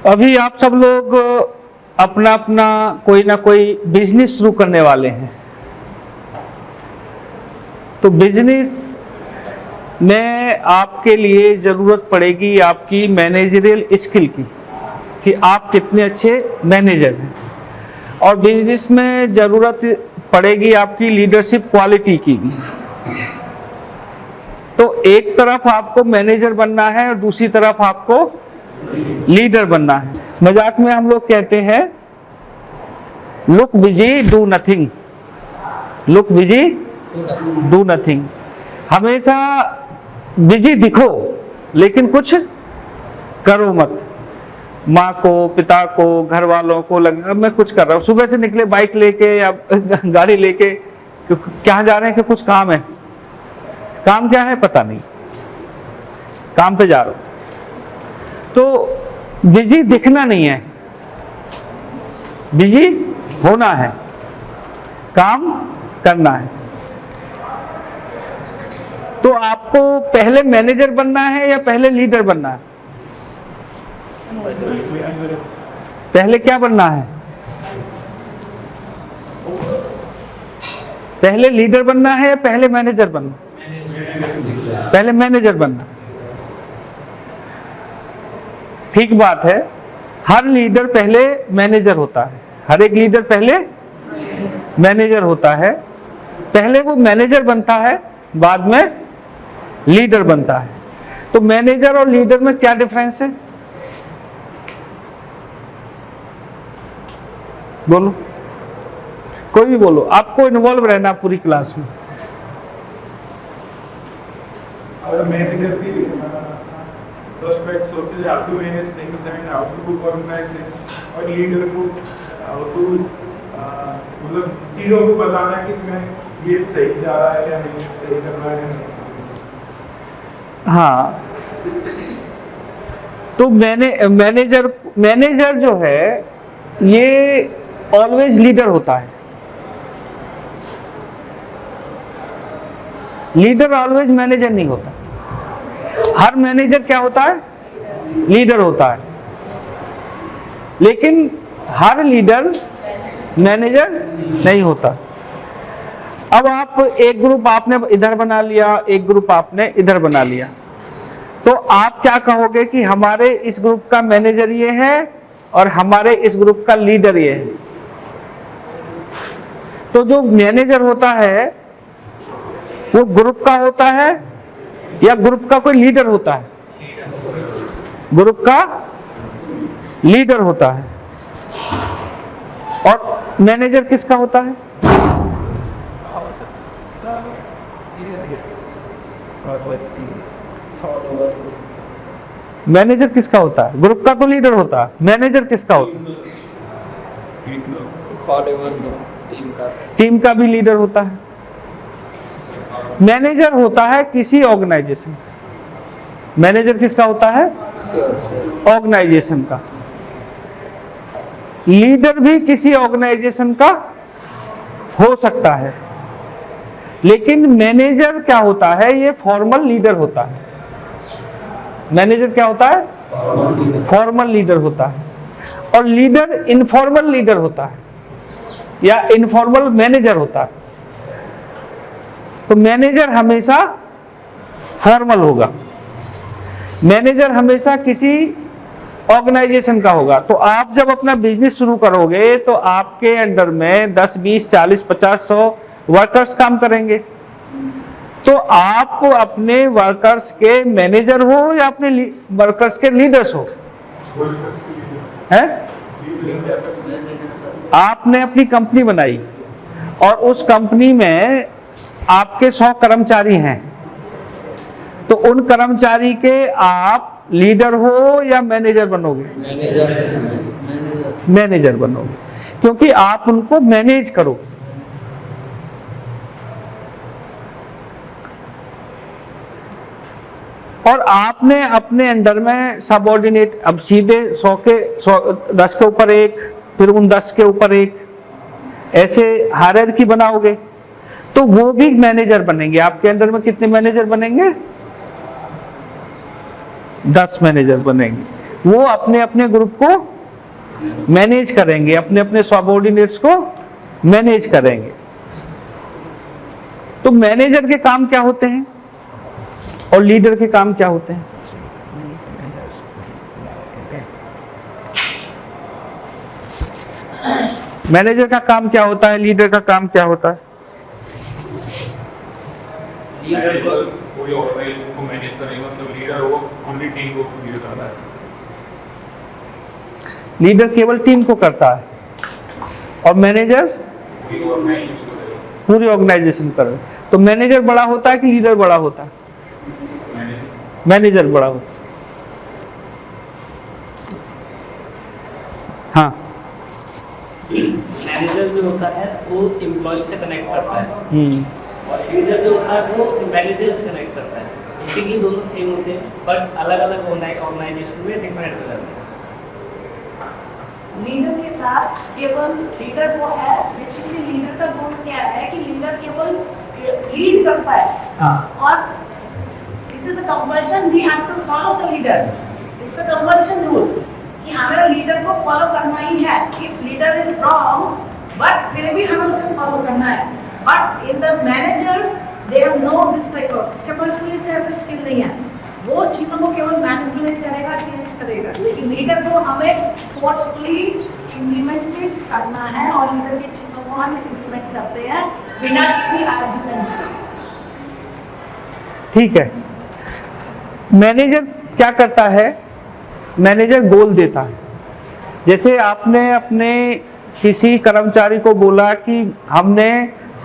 अभी आप सब लोग अपना अपना कोई ना कोई बिजनेस शुरू करने वाले हैं। तो बिजनेस में आपके लिए ज़रूरत पड़ेगी आपकी मैनेजरियल स्किल की, कि आप कितने अच्छे मैनेजर हैं। और बिजनेस में ज़रूरत पड़ेगी आपकी लीडरशिप क्वालिटी की भी। तो एक तरफ आपको मैनेजर बनना है और दूसरी तरफ आपको लीडर बनना है। मजाक में हम लोग कहते हैं look busy do nothing, look busy do nothing. हमेशा बिजी दिखो लेकिन कुछ करो मत। माँ को, पिता को, घर वालों को लगे मैं कुछ कर रहा हूँ, सुबह से निकले बाइक लेके या गाड़ी लेके, क्या जा रहे हैं कि कुछ काम है। काम क्या है पता नहीं, काम पे जा रहा हूं। तो बिजी दिखना नहीं है, बिजी होना है, काम करना है। तो आपको पहले मैनेजर बनना है या पहले लीडर बनना है? पहले क्या बनना है? पहले लीडर बनना है या पहले मैनेजर बनना? पहले मैनेजर बनना। ठीक बात है, हर लीडर पहले मैनेजर होता है, हर एक लीडर पहले मैनेजर होता है। पहले वो मैनेजर बनता है, बाद में लीडर बनता है। तो मैनेजर और लीडर में क्या डिफरेंस है? बोलो, कोई भी बोलो, आपको इन्वॉल्व रहना पूरी क्लास में। मैनेजर की प्रोस्पेक्ट्स होते हैं, आपको manage things and output organise things, और लीडर को मतलब चीजों को बताना कि मैं ये सही जा रहा है या नहीं सही कर रहा है। हाँ, तो मैनेजर जो है ये ऑलवेज लीडर होता है। लीडर ऑलवेज मैनेजर नहीं होता। हर मैनेजर क्या होता है? लीडर होता है। लेकिन हर लीडर मैनेजर नहीं होता। अब आप एक ग्रुप आपने इधर बना लिया, एक ग्रुप आपने इधर बना लिया, तो आप क्या कहोगे कि हमारे इस ग्रुप का मैनेजर ये है और हमारे इस ग्रुप का लीडर ये है। तो जो मैनेजर होता है वो ग्रुप का होता है या ग्रुप का कोई लीडर होता है? ग्रुप का लीडर होता है। और मैनेजर किसका होता है? मैनेजर किसका होता है? ग्रुप का तो लीडर होता है, मैनेजर किसका होता है? टीम का भी लीडर होता है। मैनेजर होता है किसी ऑर्गेनाइजेशन, मैनेजर किसका होता है? ऑर्गेनाइजेशन का। लीडर भी किसी ऑर्गेनाइजेशन का हो सकता है, लेकिन मैनेजर क्या होता है? ये फॉर्मल लीडर होता है। मैनेजर क्या होता है? फॉर्मल लीडर होता है। और लीडर इनफॉर्मल लीडर होता है या इनफॉर्मल मैनेजर होता है। तो मैनेजर हमेशा फॉर्मल होगा, मैनेजर हमेशा किसी ऑर्गेनाइजेशन का होगा। तो आप जब अपना बिजनेस शुरू करोगे तो आपके अंडर में 10, 20, 40, 50, 100 वर्कर्स काम करेंगे। तो आप अपने वर्कर्स के मैनेजर हो या अपने वर्कर्स के लीडर्स हो? हैं? आपने अपनी कंपनी बनाई और उस कंपनी में आपके 100 कर्मचारी हैं, तो उन कर्मचारी के आप लीडर हो या मैनेजर बनोगे? मैनेजर बनोगे, क्योंकि आप उनको मैनेज करो। और आपने अपने अंडर में सबऑर्डिनेट, अब सीधे 100 के 10 के ऊपर एक, फिर उन 10 के ऊपर एक, ऐसे हायरार्की बनाओगे तो वो भी मैनेजर बनेंगे। आपके अंडर में कितने मैनेजर बनेंगे? 10 मैनेजर बनेंगे। वो अपने अपने ग्रुप को मैनेज करेंगे, अपने अपने सबऑर्डिनेट्स को मैनेज करेंगे। तो मैनेजर के काम क्या होते हैं और लीडर के काम क्या होते हैं? मैनेजर का काम क्या होता है, लीडर का काम क्या होता है? लीडर कोई ऑर्गेनाइजेशन को मैनेज करेगा, मतलब लीडर वो पूरी टीम को लीड करता है। लीडर केवल टीम को करता है और मैनेजर पूरी ऑर्गेनाइजेशन पर। तो मैनेजर बड़ा होता है कि लीडर बड़ा होता है? मैनेजर बड़ा होता है। हाँ, मैनेजर जो होता है वो एम्प्लॉय से कनेक्ट करता है और लीडर जो होता है वो मैनेजर से कनेक्ट करता है। इसीलिए दोनों सेम होते हैं बट अलग अलग ऑर्गेनाइजेशन में डिफरेंट हो जाते हैं। लीडर के साथ केवल लीडर वो है, बेसिकली लीडर का रोल क्या है कि लीडर केवल लीड करता है और this is a compulsion, we have to follow the leader. It's a compulsion rule कि हमें लीडर को फॉलो करना ही है। If leader is wrong but फिर भी हमें उसे फॉलो करना है। But in the managers they have no this type of, इसके पास कोई ऐसा स्किल नहीं है, वो चीज़ों को केवल मैनिपुलेट करेगा, चेंज करेगा। लेकिन लीडर को हमें फोर्सफुली इम्प्लीमेंटेड करना है और लीडर की चीज़ों को हम इम्प्लीमेंट करते हैं बिना किसी आर्गुमेंट के। ठीक है। मैनेजर क्या करता है? मैनेजर गोल देता है। जैसे आपने अपने किसी कर्मचारी को बोला कि हमने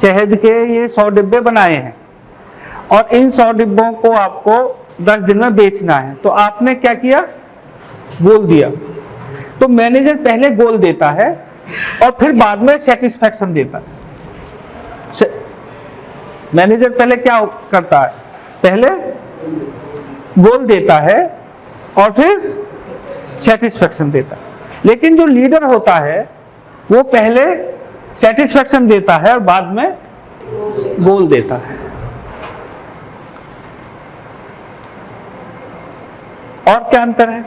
शहद के ये 100 डिब्बे बनाए हैं और इन 100 डिब्बों को आपको 10 दिन में बेचना है, तो आपने क्या किया? गोल दिया। तो मैनेजर पहले गोल देता है और फिर बाद में सेटिस्फैक्शन देता है। मैनेजर पहले क्या करता है? पहले गोल देता है और फिर सेटिस्फैक्शन देता है। लेकिन जो लीडर होता है वो पहले सेटिस्फैक्शन देता है और बाद में गोल देता है। और क्या अंतर है?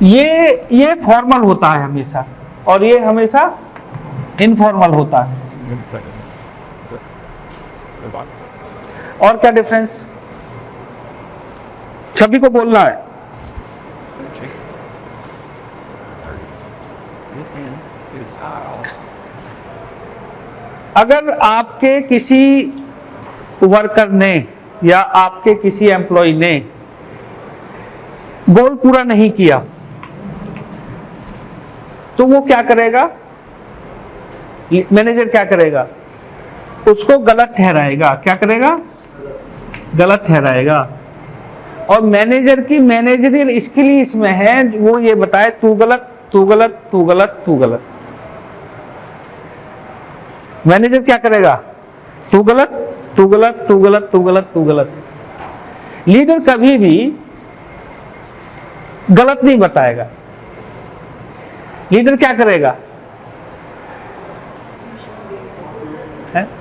ये फॉर्मल होता है हमेशा और ये हमेशा इनफॉर्मल होता है। और क्या डिफरेंस? सभी को बोलना है। अगर आपके किसी वर्कर ने या आपके किसी एम्प्लॉय ने गोल पूरा नहीं किया तो वो क्या करेगा? मैनेजर क्या करेगा? उसको गलत ठहराएगा। क्या करेगा? गलत ठहराएगा। और मैनेजर की मैनेजरियल स्किल इसमें है, वो ये बताए तू गलत, तू गलत, तू गलत, तू गलत। मैनेजर क्या करेगा? तू गलत, तू गलत, तू गलत, तू गलत, तू गलत। लीडर कभी भी गलत नहीं बताएगा। लीडर क्या करेगा?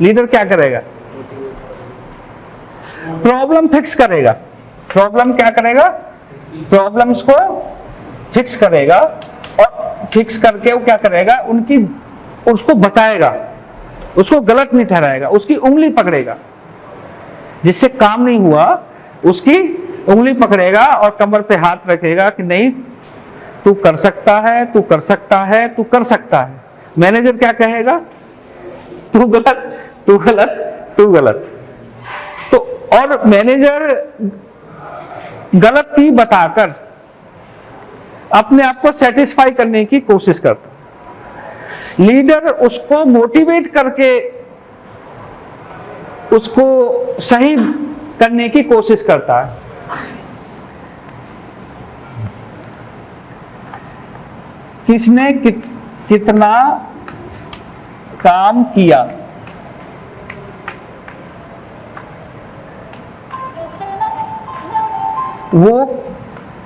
लीडर क्या करेगा? प्रॉब्लम फिक्स करेगा। प्रॉब्लम क्या करेगा? प्रॉब्लम्स को फिक्स करेगा और फिक्स करके वो क्या करेगा? उसको बताएगा, उसको गलत नहीं ठहराएगा, उसकी उंगली पकड़ेगा। जिससे काम नहीं हुआ उसकी उंगली पकड़ेगा और कमर पे हाथ रखेगा कि नहीं तू कर सकता है, तू कर सकता है, तू कर सकता है। मैनेजर क्या कहेगा? तू गलत, तू गलत, तू गलत। तो और मैनेजर गलती बताकर अपने आप को सेटिस्फाई करने की कोशिश करता। लीडर उसको मोटिवेट करके उसको सही करने की कोशिश करता है। किसने कितना काम किया, वो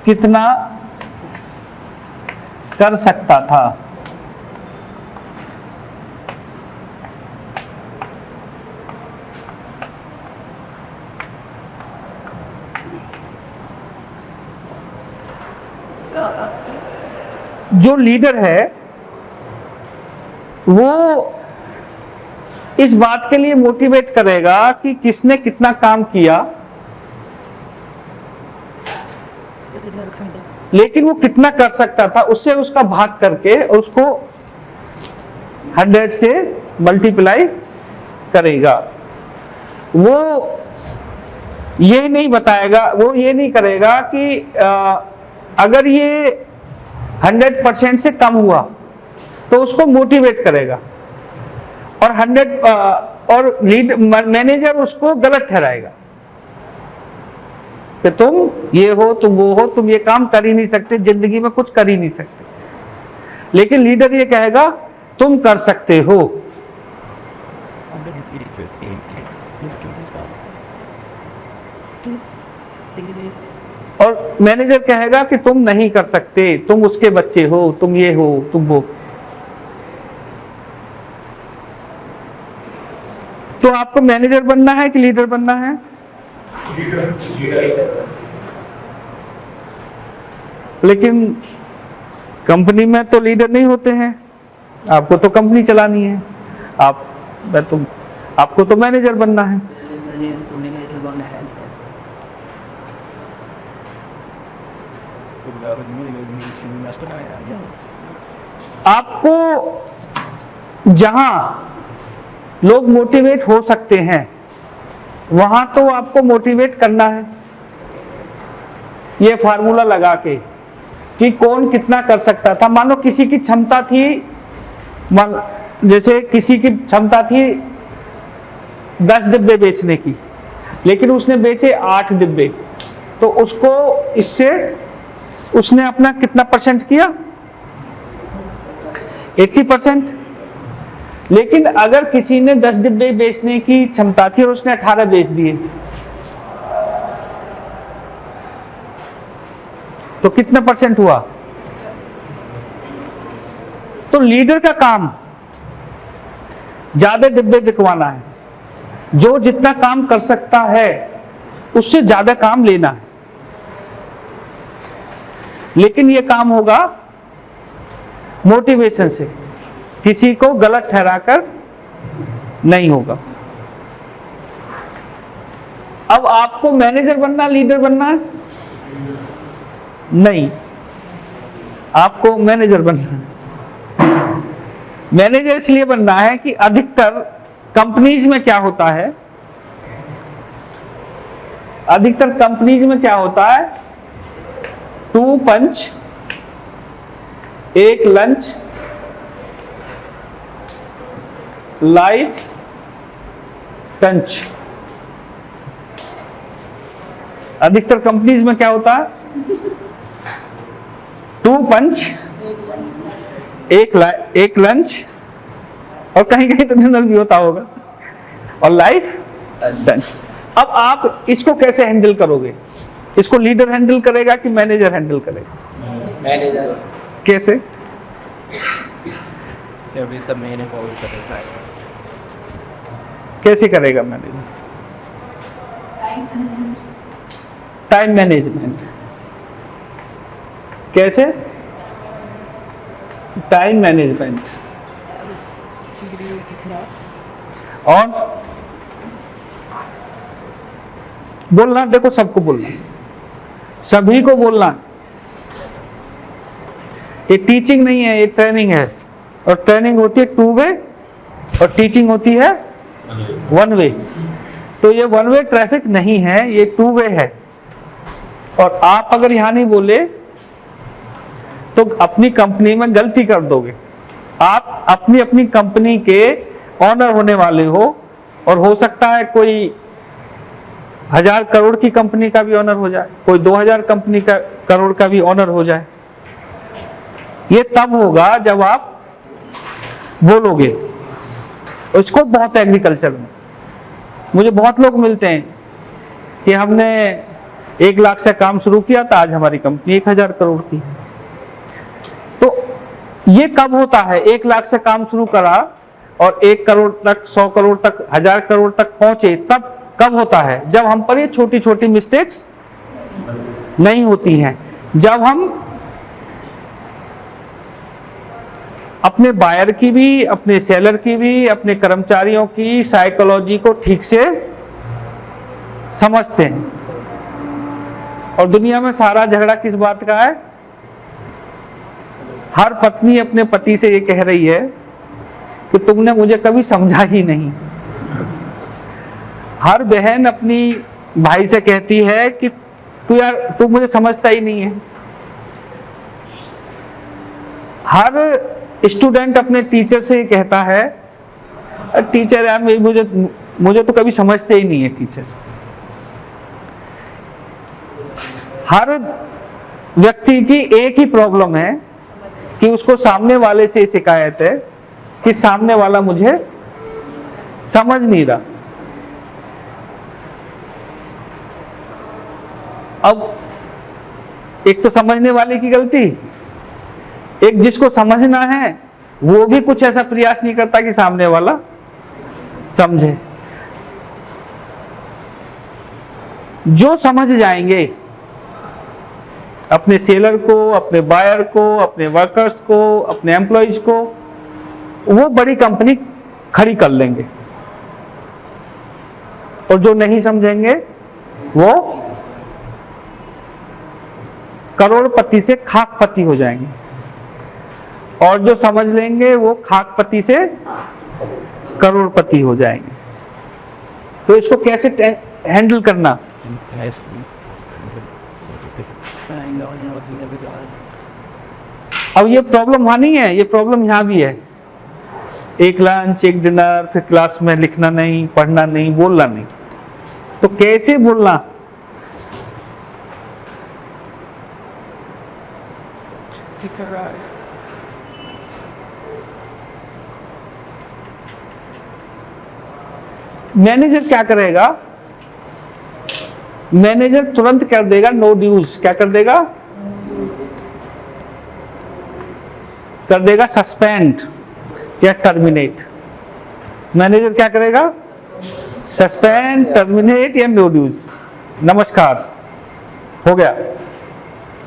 कितना कर सकता था, जो लीडर है वो इस बात के लिए मोटिवेट करेगा कि किसने कितना काम किया, लेकिन वो कितना कर सकता था उससे उसका भाग करके उसको 100 से मल्टीप्लाई करेगा। वो ये नहीं बताएगा, वो ये नहीं करेगा कि अगर ये 100% से कम हुआ तो उसको मोटिवेट करेगा, और 100 और मैनेजर उसको गलत ठहराएगा कि तुम ये हो, तुम वो हो, तुम ये काम कर ही नहीं सकते, जिंदगी में कुछ कर ही नहीं सकते। लेकिन लीडर ये कहेगा तुम कर सकते हो। और मैनेजर कहेगा कि तुम नहीं कर सकते, तुम उसके बच्चे हो, तुम ये हो, तुम वो। तो आपको मैनेजर बनना है कि लीडर बनना है? लेकिन कंपनी में तो लीडर नहीं होते हैं, आपको तो कंपनी चलानी है, आपको तो मैनेजर बनना है। आपको जहां लोग मोटिवेट हो सकते हैं वहां तो आपको मोटिवेट करना है, ये फार्मूला लगा के कि कौन कितना कर सकता था। मानो किसी की क्षमता थी, जैसे किसी की क्षमता थी 10 डिब्बे बेचने की, लेकिन उसने बेचे 8 डिब्बे, तो उसको इससे उसने अपना कितना परसेंट किया? 80%। लेकिन अगर किसी ने 10 डिब्बे बेचने की क्षमता थी और उसने 18 बेच दिए, तो कितना परसेंट हुआ? तो लीडर का काम ज्यादा डिब्बे बिकवाना है, जो जितना काम कर सकता है उससे ज्यादा काम लेना है। लेकिन यह काम होगा मोटिवेशन से, किसी को गलत ठहराकर नहीं होगा। अब आपको मैनेजर बनना, लीडर बनना है? नहीं, आपको मैनेजर बनना है। मैनेजर इसलिए बनना है कि अधिकतर कंपनीज में क्या होता है, अधिकतर कंपनीज में क्या होता है, 2 पंच 1 लंच, लाइफ टंच। अधिकतर कंपनीज में क्या होता है, 2 पंच 1 लंच, और कहीं कहीं तो डिनर भी होता होगा, और लाइफ टंच। अब आप इसको कैसे हैंडल करोगे? इसको लीडर हैंडल करेगा कि मैनेजर हैंडल करेगा? मैनेजर। कैसे? सब मैंने फॉलो करता है। कैसे करेगा मैनेजर? Time management. कैसे? Time management. और बोलना, देखो सबको बोलना, सभी को बोलना। ये टीचिंग नहीं है, ये ट्रेनिंग है, और ट्रेनिंग होती है 2 वे और टीचिंग होती है 1 वे। तो ये 1 वे ट्रैफिक नहीं है, ये 2 वे है। और आप अगर यहां नहीं बोले तो अपनी कंपनी में गलती कर दोगे। आप अपनी कंपनी के ऑनर होने वाले हो, और हो सकता है कोई 1000 करोड़ की कंपनी का भी ऑनर हो जाए, कोई 2000 करोड़ का भी ऑनर हो जाए। ये तब होगा जब आप बोलोगे। उसको बहुत एग्रीकल्चर में मुझे बहुत लोग मिलते हैं कि हमने 1 लाख से काम शुरू किया था, आज हमारी कंपनी 1000 करोड़ की। तो ये कब होता है? 1 लाख से काम शुरू करा और 1 करोड़ तक, 100 करोड़ तक, 1000 करोड़ तक पहुंचे, तब कब होता है? जब हम पर ये छोटी छोटी मिस्टेक्स नहीं होती हैं, जब हम अपने बायर की भी, अपने सेलर की भी, अपने कर्मचारियों की साइकोलॉजी को ठीक से समझते हैं। और दुनिया में सारा झगड़ा किस बात का है? हर पत्नी अपने पति से ये कह रही है कि तुमने मुझे कभी समझा ही नहीं। हर बहन अपनी भाई से कहती है कि तू मुझे समझता ही नहीं है। हर स्टूडेंट अपने टीचर से कहता है, टीचर यार मुझे तो कभी समझते ही नहीं है टीचर। हर व्यक्ति की एक ही प्रॉब्लम है कि उसको सामने वाले से शिकायत है कि सामने वाला मुझे समझ नहीं रहा। अब एक तो समझने वाले की गलती, एक जिसको समझना है वो भी कुछ ऐसा प्रयास नहीं करता कि सामने वाला समझे। जो समझ जाएंगे अपने सेलर को, अपने बायर को, अपने वर्कर्स को, अपने एम्प्लॉइज को, वो बड़ी कंपनी खड़ी कर लेंगे। और जो नहीं समझेंगे वो करोड़पति से खाकपति हो जाएंगे। और जो समझ लेंगे वो खाकपति से करोड़पति हो जाएंगे। तो इसको कैसे हैंडल करना? अब ये प्रॉब्लम वहां नहीं है, ये प्रॉब्लम यहां भी है। एक लंच, एक डिनर, फिर क्लास में लिखना नहीं, पढ़ना नहीं, बोलना नहीं। तो कैसे बोलना? मैनेजर क्या करेगा? मैनेजर तुरंत कर देगा नो ड्यूज। क्या कर देगा? कर देगा सस्पेंड या टर्मिनेट। मैनेजर क्या करेगा? सस्पेंड, टर्मिनेट या नो ड्यूज। नमस्कार, हो गया।